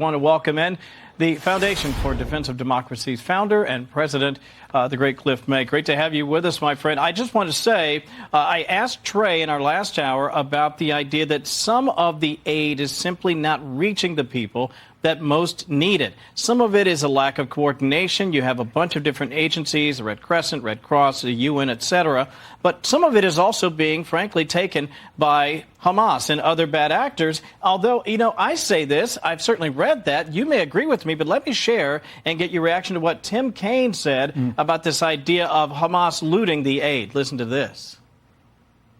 I want to welcome in the Foundation for Defense of Democracy's founder and president, the great Cliff May. Great to have you with us, my friend. I just want to say, I asked Trey in our last hour about the idea that some of the aid is simply not reaching the people that most need it. Some of it is a lack of coordination. You have a bunch of different agencies, the Red Crescent, Red Cross, the UN, etc. But some of it is also being, frankly, taken by Hamas and other bad actors. Although, you know, I say this, I've certainly read that. You may agree with me, but let me share and get your reaction to what Tim Kaine said about this idea of Hamas looting the aid. Listen to this.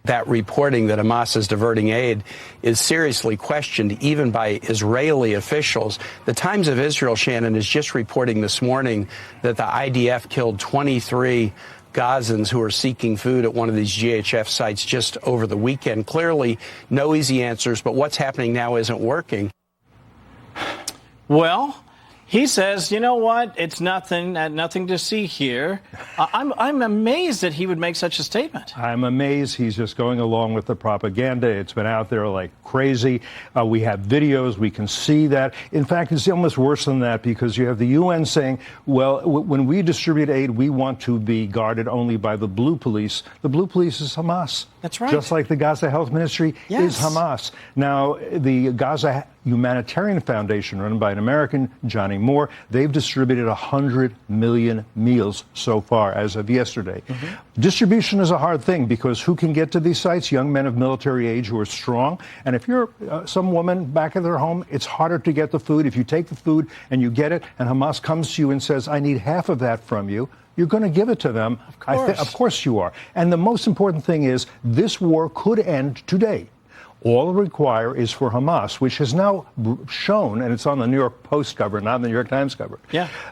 That reporting that Hamas is diverting aid is seriously questioned even by Israeli officials. The Times of Israel, Shannon, is just reporting this morning that the IDF killed 23 Gazans who are seeking food at one of these GHF sites just over the weekend. Clearly, no easy answers, but what's happening now isn't working. Well, he says, you know what? It's nothing to see here. I'm amazed that he would make such a statement. I'm amazed he's just going along with the propaganda. It's been out there like crazy. We have videos. We can see that. In fact, it's almost worse than that because you have the UN saying, well, when we distribute aid, we want to be guarded only by the blue police. The blue police is Hamas. That's right. Just like the Gaza Health Ministry is Hamas. Now, the Gaza Humanitarian Foundation, run by an American, Johnnie Moore, they've distributed 100 million meals so far as of yesterday. Distribution is a hard thing because who can get to these sites? Young men of military age who are strong. And if you're some woman back at their home, it's harder to get the food. If you take the food and you get it and Hamas comes to you and says, I need half of that from you, you're going to give it to them. Of course. Of course you are. And the most important thing is this war could end today. All we require is for Hamas, which has now shown, and it's on the New York Post cover, not the New York Times cover,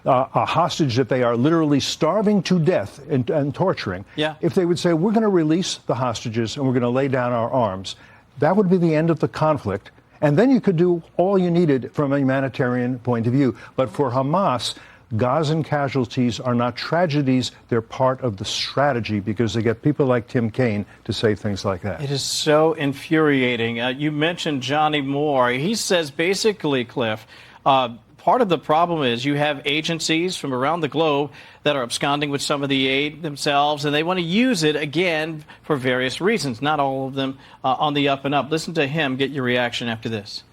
a hostage that they are literally starving to death and torturing. If they would say, we're going to release the hostages and we're going to lay down our arms, that would be the end of the conflict. And then you could do all you needed from a humanitarian point of view. But for Hamas, Gazan casualties are not tragedies. They're part of the strategy because they get people like Tim Kaine to say things like that. It is so infuriating. You mentioned Johnnie Moore. He says basically, Cliff, part of the problem is you have agencies from around the globe that are absconding with some of the aid themselves, and they want to use it again for various reasons. Not all of them on the up and up. Listen to him. Get your reaction after this.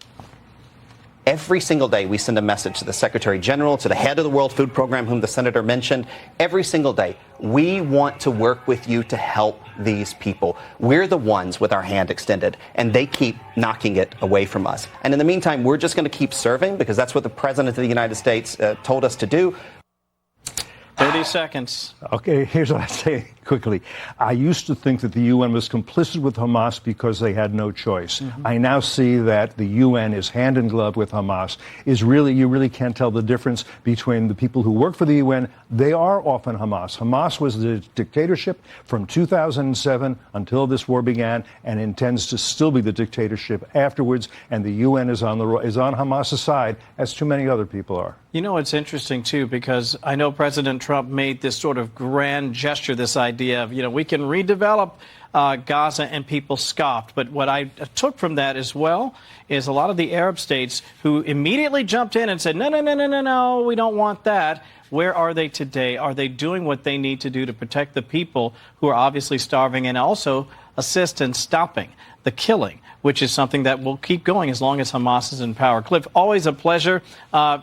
Every single day, we send a message to the Secretary General, to the head of the World Food Program, whom the Senator mentioned. Every single day, we want to work with you to help these people. We're the ones with our hand extended, and they keep knocking it away from us. And in the meantime, we're just going to keep serving because that's what the President of the United States told us to do. 30 seconds. Okay, here's what I say quickly. I used to think that the UN was complicit with Hamas because they had no choice. I now see that the UN is hand in glove with Hamas. You really can't tell the difference between the people who work for the UN. They are often Hamas. Hamas was the dictatorship from 2007 until this war began and intends to still be the dictatorship afterwards. And the UN is on Hamas's side, as too many other people are. You know, it's interesting, too, because I know President Trump made this sort of grand gesture, this idea of, you know, we can redevelop Gaza, and people scoffed. But what I took from that as well is a lot of the Arab states who immediately jumped in and said, no, we don't want that. Where are they today? Are they doing what they need to do to protect the people who are obviously starving and also assist in stopping the killing, which is something that will keep going as long as Hamas is in power? Cliff, always a pleasure.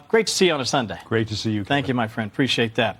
Great to see you on a Sunday. Great to see you. Thank you, my friend. Appreciate that.